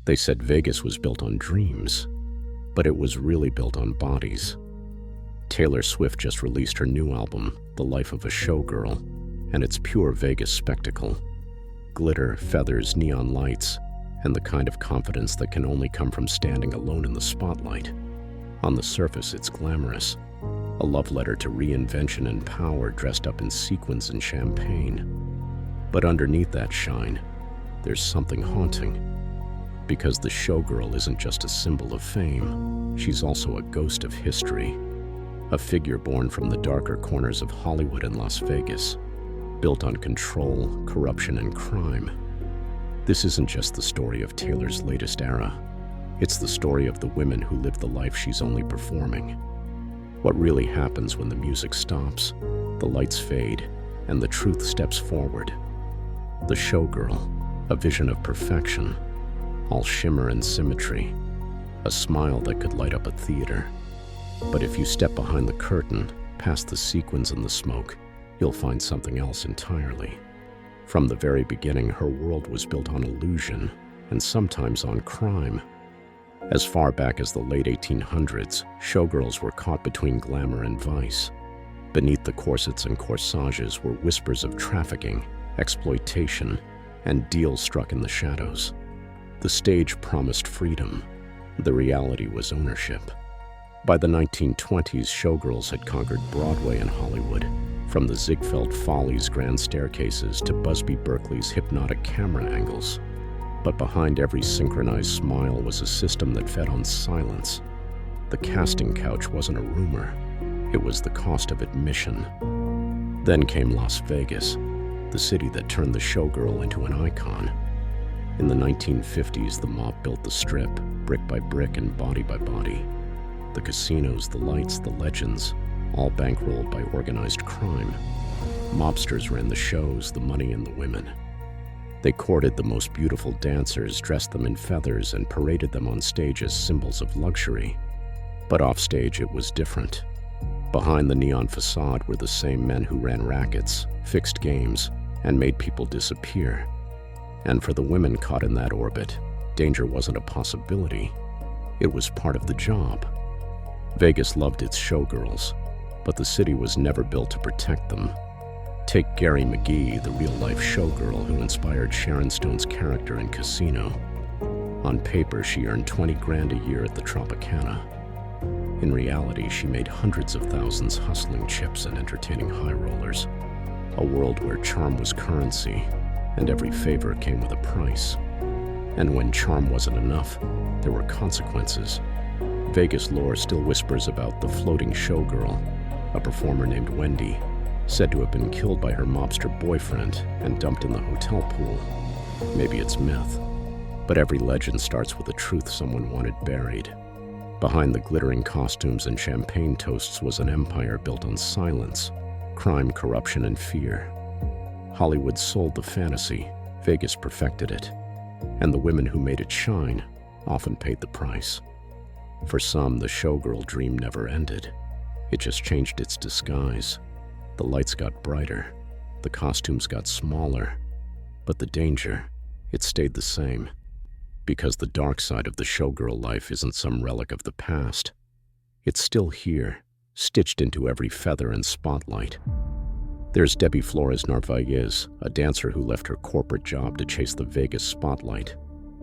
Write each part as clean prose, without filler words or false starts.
They said Vegas was built on dreams, but it was really built on bodies. Taylor Swift just released her new album, The Life of a Showgirl, and it's pure Vegas spectacle. Glitter, feathers, neon lights, and the kind of confidence that can only come from standing alone in the spotlight. On the surface, it's glamorous, a love letter to reinvention and power dressed up in sequins and champagne. But underneath that shine, there's something haunting. Because the showgirl isn't just a symbol of fame, she's also a ghost of history. A figure born from the darker corners of Hollywood and Las Vegas, built on control, corruption, and crime. This isn't just the story of Taylor's latest era. It's the story of the women who live the life she's only performing. What really happens when the music stops, the lights fade, and the truth steps forward. The showgirl, a vision of perfection, all shimmer and symmetry, a smile that could light up a theater. But if you step behind the curtain, past the sequins and the smoke, you'll find something else entirely. From the very beginning, her world was built on illusion, and sometimes on crime. As far back as the late 1800s, showgirls were caught between glamour and vice. Beneath the corsets and corsages were whispers of trafficking, exploitation, and deals struck in the shadows. The stage promised freedom. The reality was ownership. By the 1920s, showgirls had conquered Broadway and Hollywood, from the Ziegfeld Follies' grand staircases to Busby Berkeley's hypnotic camera angles. But behind every synchronized smile was a system that fed on silence. The casting couch wasn't a rumor. It was the cost of admission. Then came Las Vegas, the city that turned the showgirl into an icon. In the 1950s, the mob built the Strip, brick by brick and body by body. The casinos, the lights, the legends, all bankrolled by organized crime. Mobsters ran the shows, the money, and the women. They courted the most beautiful dancers, dressed them in feathers, and paraded them on stage as symbols of luxury. But offstage, it was different. Behind the neon facade were the same men who ran rackets, fixed games, and made people disappear. And for the women caught in that orbit, danger wasn't a possibility. It was part of the job. Vegas loved its showgirls, but the city was never built to protect them. Take Gary McGee, the real-life showgirl who inspired Sharon Stone's character in Casino. On paper, she earned 20 grand a year at the Tropicana. In reality, she made hundreds of thousands hustling chips and entertaining high rollers. A world where charm was currency, and every favor came with a price. And when charm wasn't enough, there were consequences. Vegas lore still whispers about the floating showgirl, a performer named Wendy, said to have been killed by her mobster boyfriend and dumped in the hotel pool. Maybe it's myth, but every legend starts with a truth someone wanted buried. Behind the glittering costumes and champagne toasts was an empire built on silence, crime, corruption, and fear. Hollywood sold the fantasy, Vegas perfected it, and the women who made it shine often paid the price. For some, the showgirl dream never ended. It just changed its disguise. The lights got brighter, the costumes got smaller, but the danger, it stayed the same. Because the dark side of the showgirl life isn't some relic of the past. It's still here, stitched into every feather and spotlight. There's Debbie Flores Narvaez, a dancer who left her corporate job to chase the Vegas spotlight.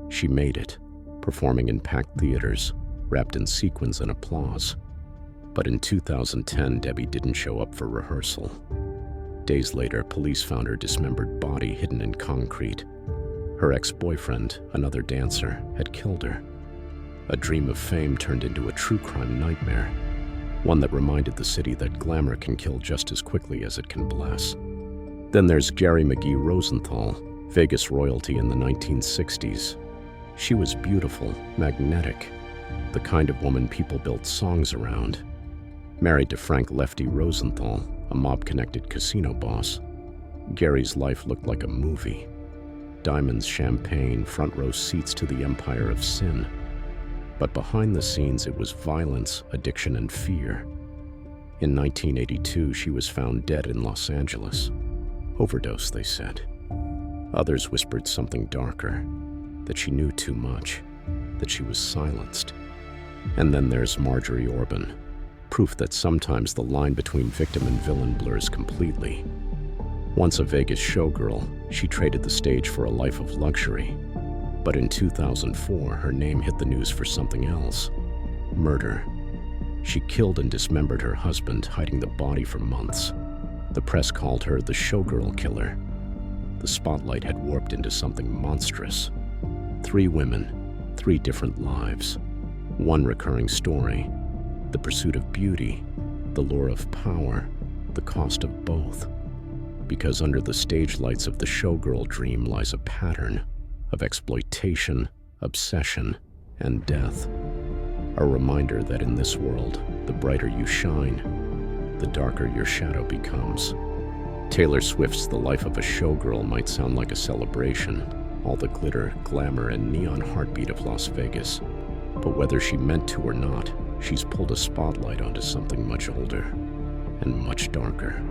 She made it, performing in packed theaters, wrapped in sequins and applause. But in 2010, Debbie didn't show up for rehearsal. Days later, police found her dismembered body hidden in concrete. Her ex-boyfriend, another dancer, had killed her. A dream of fame turned into a true crime nightmare, one that reminded the city that glamour can kill just as quickly as it can bless. Then there's Gary McGee Rosenthal, Vegas royalty in the 1960s. She was beautiful, magnetic, the kind of woman people built songs around. Married to Frank Lefty Rosenthal, a mob-connected casino boss, Gary's life looked like a movie. Diamonds, champagne, front-row seats to the empire of sin. But behind the scenes, it was violence, addiction, and fear. In 1982, she was found dead in Los Angeles. Overdose, they said. Others whispered something darker, that she knew too much, that she was silenced. And then there's Marjorie Orban, proof that sometimes the line between victim and villain blurs completely. Once a Vegas showgirl, she traded the stage for a life of luxury. But in 2004, her name hit the news for something else: murder. She killed and dismembered her husband, hiding the body for months. The press called her the showgirl killer. The spotlight had warped into something monstrous. 3 women, 3 different lives. One recurring story: the pursuit of beauty, the lure of power, the cost of both. Because under the stage lights of the showgirl dream lies a pattern of exploitation, obsession, and death. A reminder that in this world, the brighter you shine, the darker your shadow becomes. Taylor Swift's The Life of a Showgirl might sound like a celebration, all the glitter, glamour, and neon heartbeat of Las Vegas. But whether she meant to or not, she's pulled a spotlight onto something much older and much darker.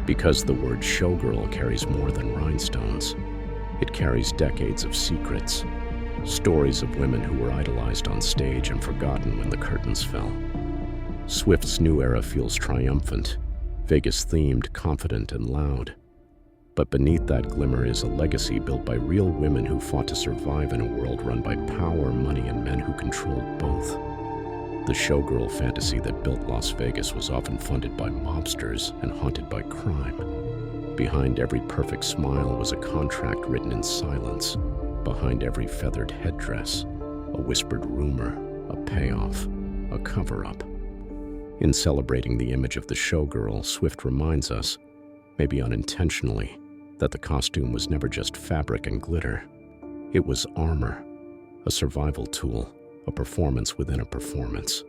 Because the word showgirl carries more than rhinestones, it carries decades of secrets, stories of women who were idolized on stage and forgotten when the curtains fell. Swift's new era feels triumphant, Vegas-themed, confident, and loud. But beneath that glimmer is a legacy built by real women who fought to survive in a world run by power, money, and men who controlled both. The showgirl fantasy that built Las Vegas was often funded by mobsters and haunted by crime. Behind every perfect smile was a contract written in silence. Behind every feathered headdress, a whispered rumor, a payoff, a cover-up. In celebrating the image of the showgirl, Swift reminds us, maybe unintentionally, that the costume was never just fabric and glitter. It was armor, a survival tool, a performance within a performance.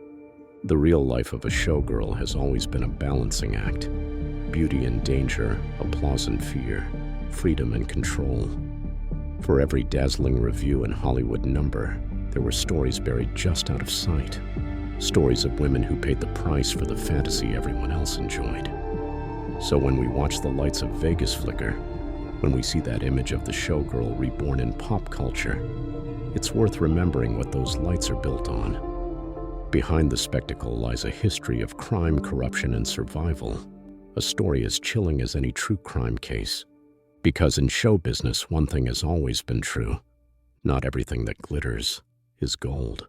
The real life of a showgirl has always been a balancing act: beauty and danger, applause and fear, freedom and control. For every dazzling review and Hollywood number, there were stories buried just out of sight. Stories of women who paid the price for the fantasy everyone else enjoyed. So when we watch the lights of Vegas flicker, when we see that image of the showgirl reborn in pop culture, it's worth remembering what those lights are built on. Behind the spectacle lies a history of crime, corruption, and survival, a story as chilling as any true crime case. Because in show business, one thing has always been true: not everything that glitters is gold.